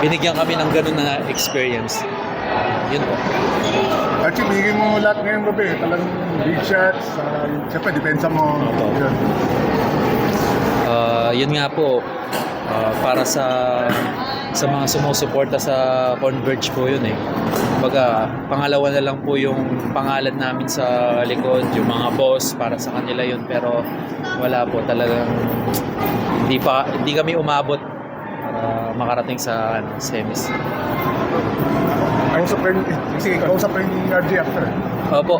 binigyan kami ng ganun na experience. Yun po. Actually, binigyan mo lahat ngayong gabi. Talagang big shots. Siyempre, depensa mo. Opo. Yun. Yun nga po, para sa mga sumusuporta sa Converge po yun eh. Kumbaga, pangalawa na lang po yung pangalan namin sa likod, yung mga boss para sa kanila yun, pero wala po talagang hindi kami umabot para makarating sa semis. Kausap rin ni RJ after. Opo,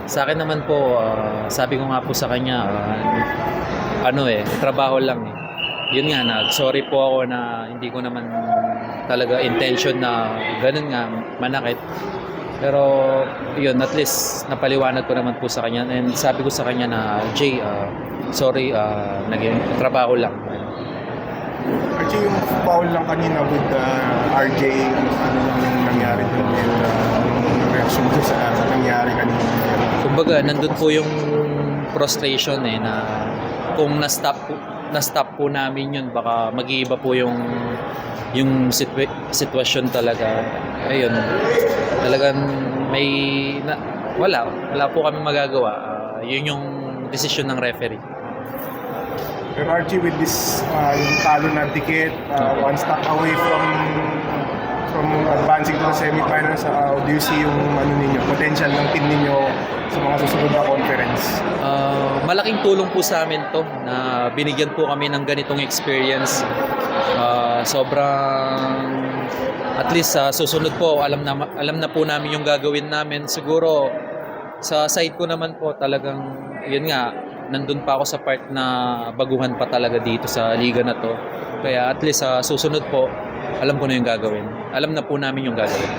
sa akin naman po, sabi ko nga po sa kanya, trabaho lang eh. Yun nga, sorry po ako na hindi ko naman talaga intention na ganun nga, manakit. Pero yun, at least napaliwanag ko naman po sa kanya. And sabi ko sa kanya na, Jay, sorry, naging trabaho lang. Actually, yung foul lang kanina with RJ, ano lang yung nangyari doon, yung reaction ko sa nangyari kanina. Kumbaga, nandun po yung frustration eh, na kung na-stop po namin yun, baka mag-iiba po yung sitwasyon talaga. Ayun, talagang wala po kami magagawa. Yun yung decision ng referee. Pero Archie, with this yung talo na ticket, one stop away from advancing to the semifinals, do you see yung potential ng team ninyo sa mga susunod na conference? Malaking tulong po sa amin to na binigyan po kami ng ganitong experience. Sobrang at least sa susunod po alam na po namin yung gagawin namin. Siguro sa side ko naman po talagang yun nga, nandun pa ako sa part na baguhan pa talaga dito sa liga na to. Kaya at least sa susunod po, alam ko na yung gagawin. Alam na po namin yung gagawin.